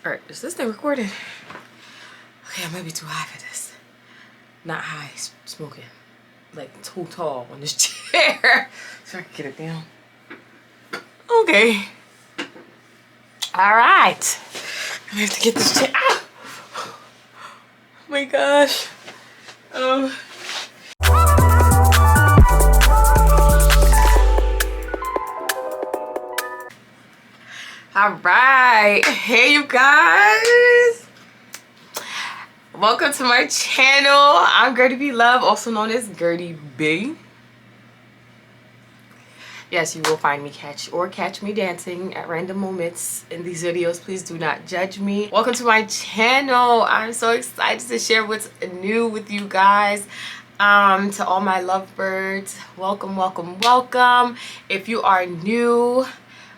Alright, is this thing recorded? Okay, I might be too high for this. Not high, smoking. Like too tall on this chair. So I can get it down. Okay. Alright. I have to get this chair. Ah! Oh my gosh. All right, hey you guys, welcome to my channel. I'm Gertie B Love, also known as Gertie B. Yes, you will find me catch me dancing at random moments in these videos. Please do not judge me. Welcome to my channel. I'm so excited to share what's new with you guys. To all my lovebirds, welcome. If you are new,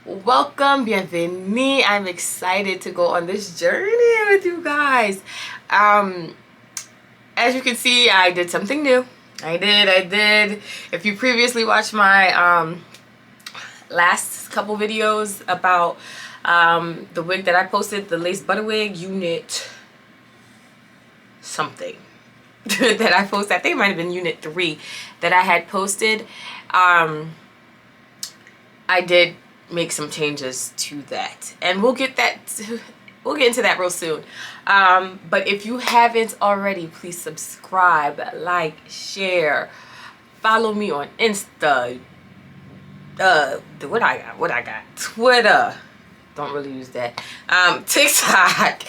welcome, bienvenue. I'm excited to go on this journey with you guys. As you can see, I did something new. I did. If you previously watched my last couple videos about the wig that I posted, the lace butter wig unit something that I posted, I think it might have been unit 3 that I had posted. I did make some changes to that, and we'll get into that real soon. But if you haven't already, please subscribe, like, share, follow me on Insta, what I got, Twitter, don't really use that, TikTok.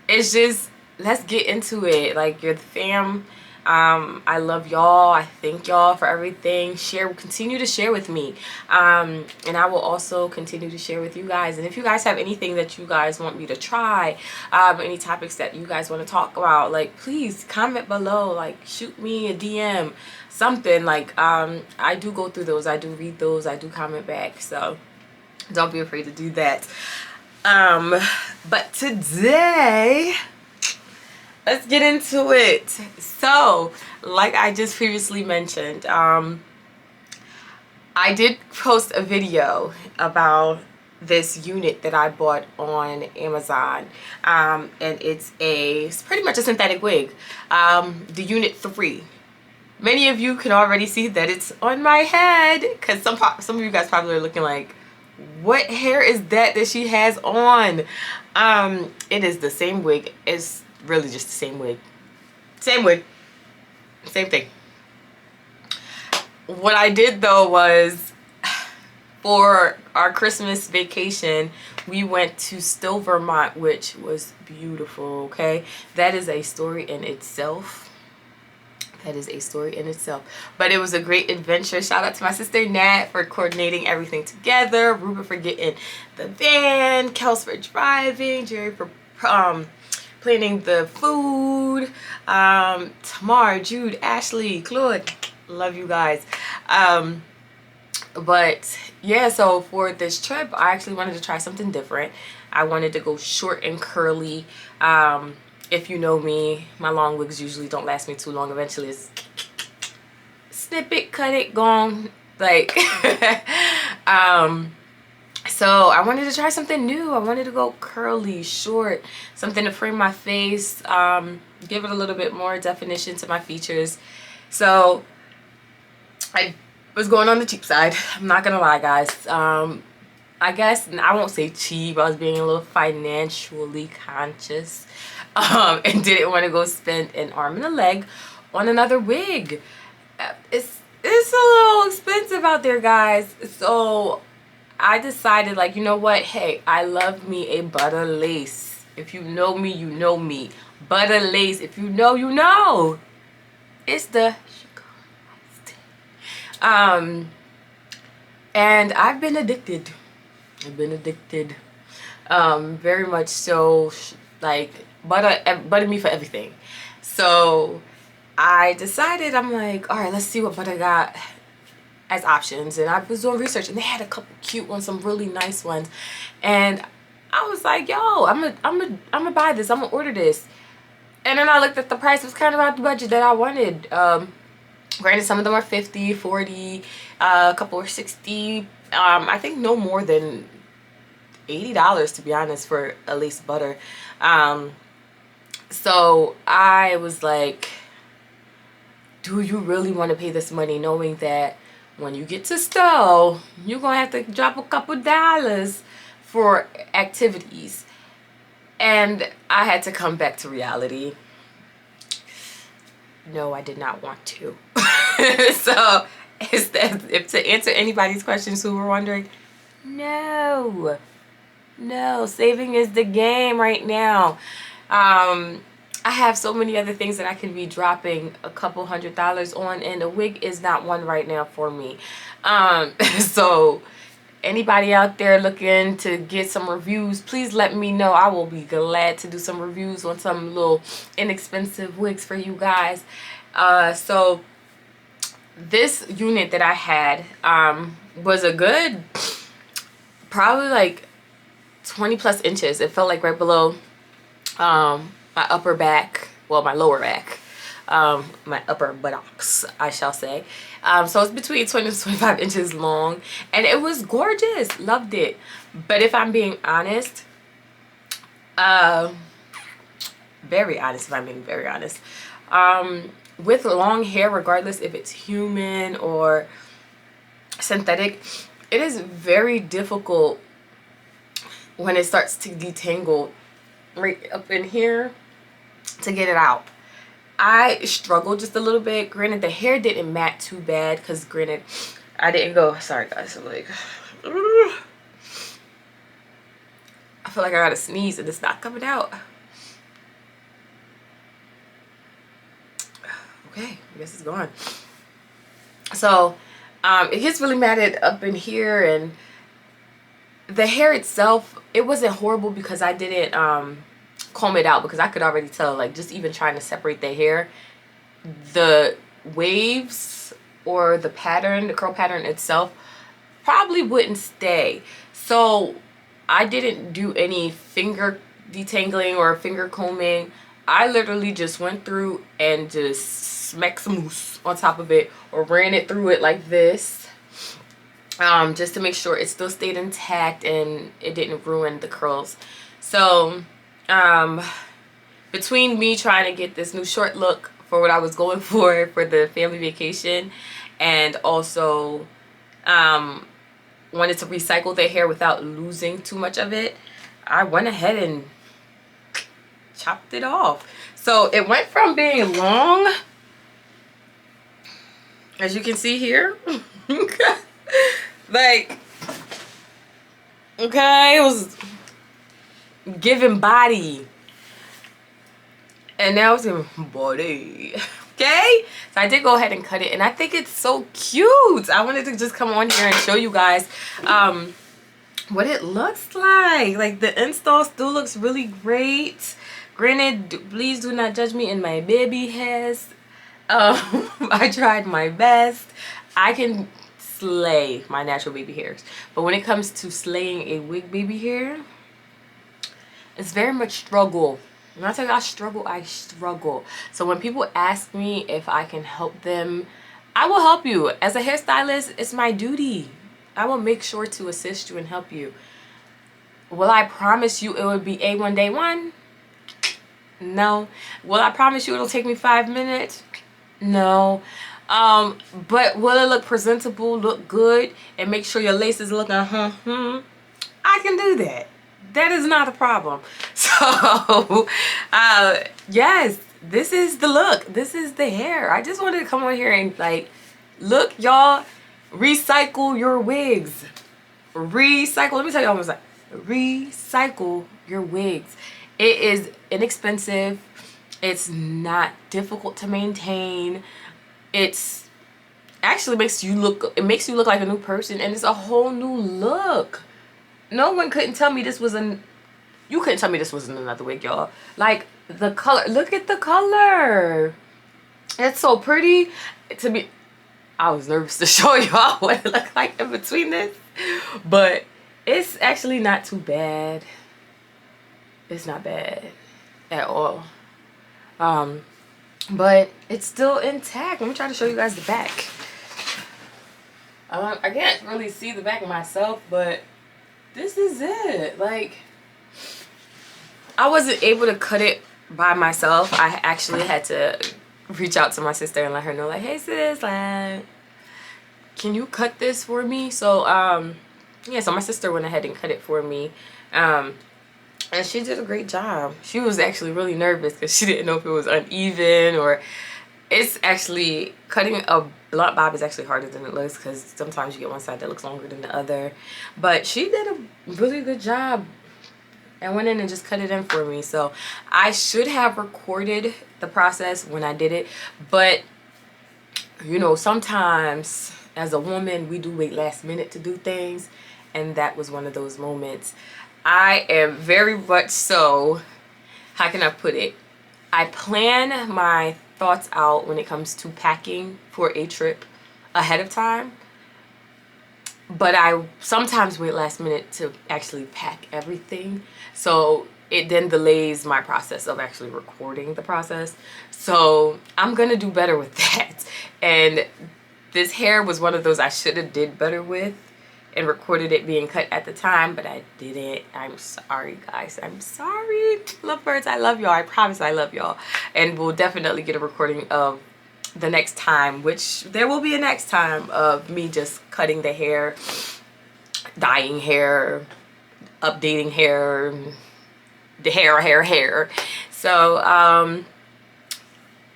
It's just, let's get into it. Like, you're the fam. I love y'all. I thank y'all for everything. Continue to share with me, and I will also continue to share with you guys. And if you guys have anything that you guys want me to try, any topics that you guys want to talk about, like, please comment below. Like, shoot me a DM, something. Like, I do go through those, I do read those, I do comment back, so don't be afraid to do that. But today, let's get into it. So, like I just previously mentioned, I did post a video about this unit that I bought on Amazon, and it's pretty much a synthetic wig, the unit 3. Many of you can already see that it's on my head, because some of you guys probably are looking like, what hair is that she has on? It is the same wig. It's really just the same wig, same thing. What I did though was, for our Christmas vacation, we went to Still, Vermont, which was beautiful. Okay, that is a story in itself. But it was a great adventure. Shout out to my sister Nat for coordinating everything together, Ruben for getting the van, Kels for driving, Jerry for planning the food, Tamar, Jude, Ashley, Claude, love you guys. But yeah, so for this trip, I actually wanted to try something different. I wanted to go short and curly. If you know me, my long wigs usually don't last me too long. Eventually it's snip it, cut it, gone. Like, so I wanted to try something new. I wanted to go curly, short, something to frame my face, give it a little bit more definition to my features. So I was going on the cheap side. I'm not gonna lie, guys. I guess, and I won't say cheap, I was being a little financially conscious, and didn't want to go spend an arm and a leg on another wig. It's a little expensive out there, guys. So I decided, like, you know what, hey, I love me a butter lace. If you know me, you know me. Butter lace, if you know, you know. It's the sugar. And I've been addicted. Very much so. Like, butter me for everything. So I decided, I'm like, all right, let's see what butter got as options. And I was doing research, and they had a couple cute ones, some really nice ones, and I was like, yo, I'm gonna buy this, I'm gonna order this. And then I looked at the price. It was kind of out the budget that I wanted. Granted, some of them are 50, 40, a couple are 60. I think no more than $80 to be honest for a lace butter. So I was like, do you really want to pay this money knowing that when you get to Stowe, you're gonna have to drop a couple dollars for activities? And I had to come back to reality. No, I did not want to. So if to answer anybody's questions who were wondering, no, saving is the game right now. I have so many other things that I can be dropping a couple $100s on, and a wig is not one right now for me. So anybody out there looking to get some reviews, please let me know. I will be glad to do some reviews on some little inexpensive wigs for you guys. So this unit that I had was a good, probably like 20 plus inches. It felt like right below my upper back, well, my lower back, my upper buttocks, I shall say. So it's between 20 to 25 inches long, and it was gorgeous. Loved it. But if I'm being honest, very honest, if I'm being very honest, with long hair, regardless if it's human or synthetic, it is very difficult when it starts to detangle right up in here to get it out. I struggled just a little bit. Granted, the hair didn't mat too bad because granted I didn't go, sorry guys, I'm like, I feel like I gotta sneeze and it's not coming out. Okay, I guess it's gone. So it gets really matted up in here, and the hair itself, it wasn't horrible because I didn't comb it out, because I could already tell, like, just even trying to separate the hair, the waves or the pattern, the curl pattern itself probably wouldn't stay. So I didn't do any finger detangling or finger combing. I literally just went through and just smacked some mousse on top of it, or ran it through it like this, just to make sure it still stayed intact and it didn't ruin the curls. So between me trying to get this new short look for what I was going for the family vacation, and also wanted to recycle the hair without losing too much of it, I went ahead and chopped it off. So it went from being long, as you can see here, like, okay, it was giving body, and now it's giving body. Okay, so I did go ahead and cut it, and I think it's so cute. I wanted to just come on here and show you guys what it looks like. Like, the install still looks really great. Granted, please do not judge me in my baby hairs. I tried my best. I can slay my natural baby hairs, but when it comes to slaying a wig baby hair, it's very much struggle. When I tell you I struggle. So when people ask me if I can help them, I will help you. As a hairstylist, it's my duty. I will make sure to assist you and help you. Will I promise you it will be A1 day one? No. Will I promise you it'll take me 5 minutes? No. But will it look presentable, look good, and make sure your lace is looking I can do that. That is not a problem. So yes, this is the look, this is the hair. I just wanted to come on here and, like, look, y'all, recycle your wigs. Recycle. Let me tell y'all, like, recycle your wigs. It is inexpensive. It's not difficult to maintain. It's actually makes you look, it makes you look like a new person, and it's a whole new look. No one couldn't tell me this was you couldn't tell me this wasn't another wig, y'all. Like, the color, look at the color. It's so pretty. To me, I was nervous to show y'all what it looked like in between this, but it's actually not too bad. It's not bad at all. But it's still intact. Let me try to show you guys the back. I can't really see the back of myself, but this is it. Like, I wasn't able to cut it by myself. I actually had to reach out to my sister and let her know, like, hey sis, like, can you cut this for me? So yeah, so my sister went ahead and cut it for me, and she did a great job. She was actually really nervous because she didn't know if it was uneven, or it's actually, cutting a blunt bob is actually harder than it looks, because sometimes you get one side that looks longer than the other. But she did a really good job and went in and just cut it in for me. So I should have recorded the process when I did it, but you know, sometimes as a woman we do wait last minute to do things, and that was one of those moments. I am very much so, how can I put it, I plan my thoughts out when it comes to packing for a trip ahead of time, but I sometimes wait last minute to actually pack everything, so it then delays my process of actually recording the process. So I'm gonna do better with that. And this hair was one of those I should have did better with and recorded it being cut at the time, but I didn't. I'm sorry guys, I'm sorry. Lovebirds, I love y'all. I promise I love y'all, and we'll definitely get a recording of the next time, which there will be a next time, of me just cutting the hair, dyeing hair, updating hair, the hair. So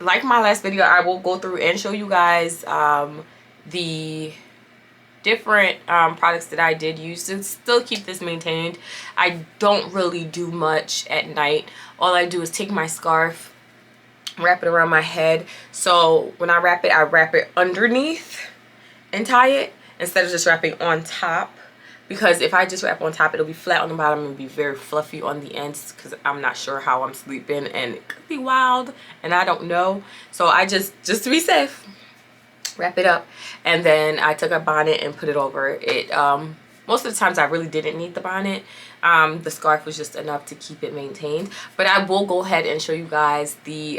like my last video, I will go through and show you guys the different products that I did use to still keep this maintained. I don't really do much at night. All I do is take my scarf, wrap it around my head. So when I wrap it underneath and tie it, instead of just wrapping on top, because if I just wrap on top, it'll be flat on the bottom and be very fluffy on the ends, because I'm not sure how I'm sleeping and it could be wild and I don't know. So I just to be safe, wrap it up, and then I took a bonnet and put it over it. Most of the times I really didn't need the bonnet. The scarf was just enough to keep it maintained. But I will go ahead and show you guys the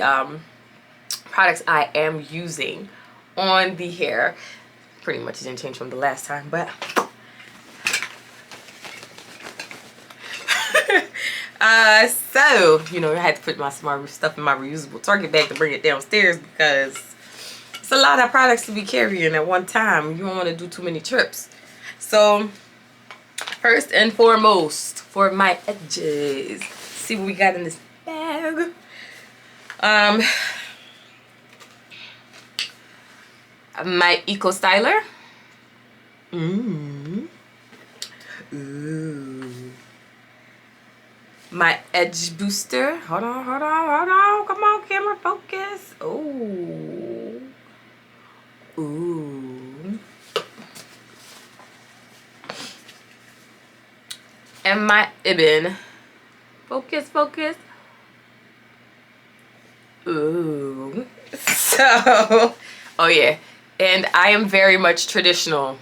products I am using on the hair. Pretty much didn't change from the last time, but so you know, I had to put my stuff in my reusable Target bag to bring it downstairs, because it's a lot of products to be carrying at one time. You don't want to do too many trips. So first and foremost, for my edges, see what we got in this bag. My Eco Styler. Ooh. My Edge Booster. Hold on. Come on, camera, focus. Ooh. Ooh. And my EBIN. Focus. Ooh. So, oh yeah. And I am very much traditional.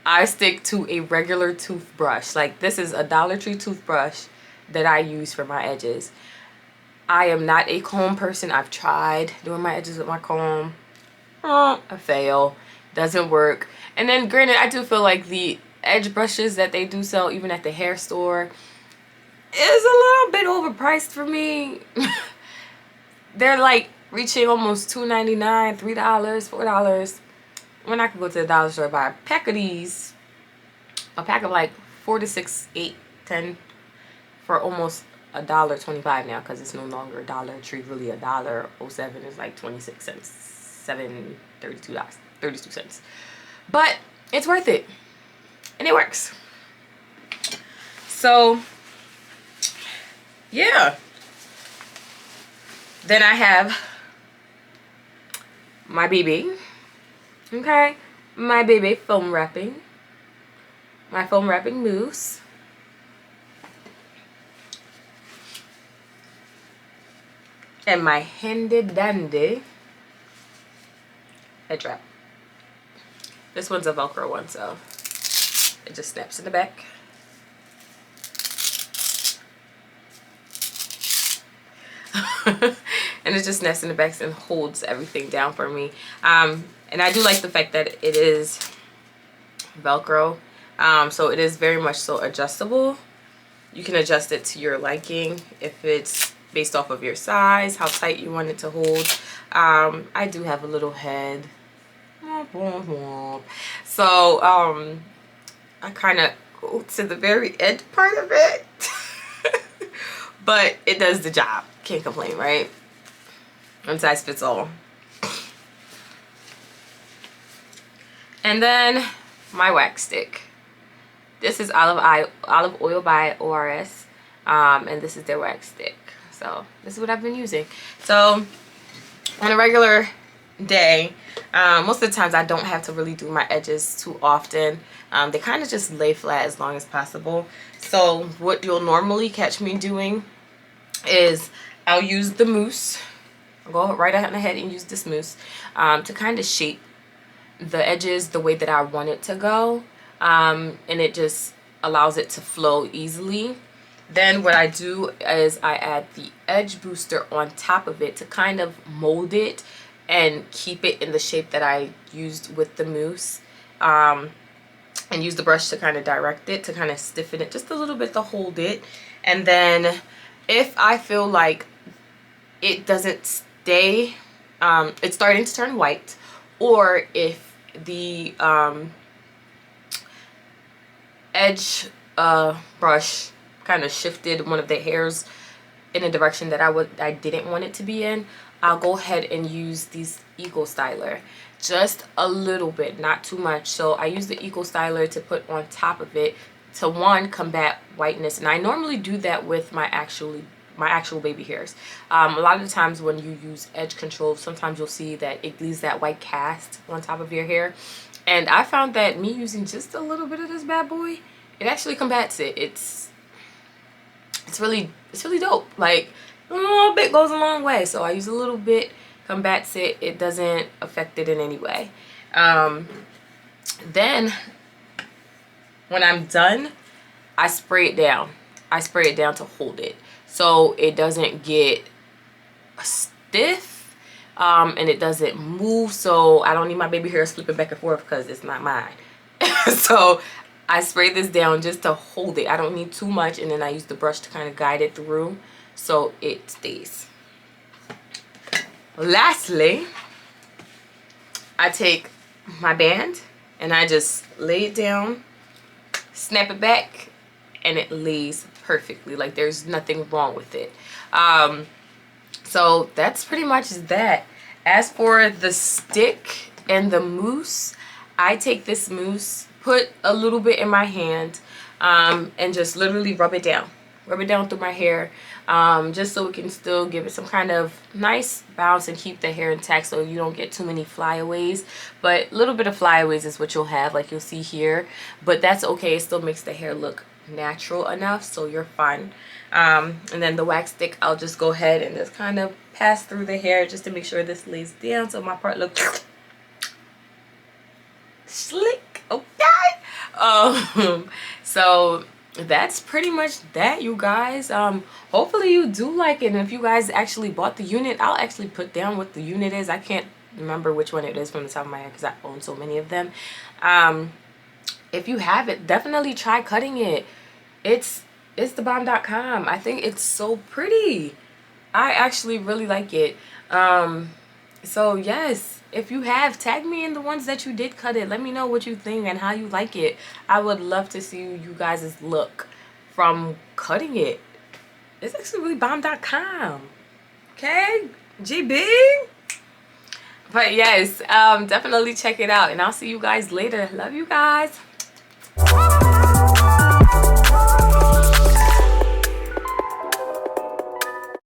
I stick to a regular toothbrush. Like, this is a Dollar Tree toothbrush that I use for my edges. I am not a comb person. I've tried doing my edges with my comb. I fail. Doesn't work. And then granted, I do feel like the edge brushes that they do sell even at the hair store is a little bit overpriced for me. They're like reaching almost $2.99, $3, $4. When I could go to the dollar store, buy a pack of these, a pack of like 4 to 6, 8, 10 for almost $1.25 now, because it's no longer Dollar Tree. Really, $1.07 is like 26 cents, $32. But it's worth it, and it works. So yeah. Then I have my BB. Okay, my BB foam wrapping. My foam wrapping mousse. And my handy dandy edge wrap. This one's a Velcro one, so it just snaps in the back. And it just snaps in the back and holds everything down for me. And I do like the fact that it is Velcro. So it is very much so adjustable. You can adjust it to your liking if it's based off of your size, how tight you want it to hold. I do have a little head. So I kind of go to the very end part of it. But it does the job. Can't complain, right? One size fits all. And then my wax stick. This is olive oil by ORS. And this is their wax stick. So this is what I've been using. So on a regular day, most of the times I don't have to really do my edges too often. They kind of just lay flat as long as possible. So what you'll normally catch me doing is I'll use the mousse. I'll go right ahead and use this mousse to kind of shape the edges the way that I want it to go. And it just allows it to flow easily. Then what I do is I add the edge booster on top of it to kind of mold it and keep it in the shape that I used with the mousse. And use the brush to kind of direct it, to kind of stiffen it just a little bit to hold it. And then if I feel like it doesn't stay, it's starting to turn white, or if the edge brush kind of shifted one of the hairs in a direction that I didn't want it to be in, I'll go ahead and use these Eco Styler. Just a little bit, not too much. So I use the Eco Styler to put on top of it to, one, combat whiteness. And I normally do that with my actual baby hairs. A lot of the times when you use edge control, sometimes you'll see that it leaves that white cast on top of your hair. And I found that me using just a little bit of this bad boy, it actually combats it. It's really dope. Like, a little bit goes a long way. So I use a little bit, combats it. It doesn't affect it in any way. Then when I'm done, I spray it down. I spray it down to hold it so it doesn't get stiff, and it doesn't move. So I don't need my baby hair flipping back and forth because it's not mine. So I spray this down just to hold it. I don't need too much, and then I use the brush to kind of guide it through so it stays. Lastly, I take my band and I just lay it down, snap it back, and it lays perfectly. Like, there's nothing wrong with it. So that's pretty much that. As for the stick and the mousse, I take this mousse, put a little bit in my hand, and just literally rub it down through my hair, just so it can still give it some kind of nice bounce and keep the hair intact so you don't get too many flyaways. But a little bit of flyaways is what you'll have, like you'll see here, but that's okay. It still makes the hair look natural enough, so you're fine. And then the wax stick, I'll just go ahead and just kind of pass through the hair just to make sure this lays down so my part looks slick. Okay. So that's pretty much that, you guys. Hopefully you do like it, and if you guys actually bought the unit, I'll actually put down what the unit is. I can't remember which one it is from the top of my head because I own so many of them. If you have it, definitely try cutting it. It's thebomb.com. I think it's so pretty. I actually really like it. So yes, if you have, tag me in the ones that you did cut it. Let me know what you think and how you like it. I would love to see you guys' look from cutting it. It's actually really bomb.com. Okay, GB. But yes, definitely check it out, and I'll see you guys later. Love you guys.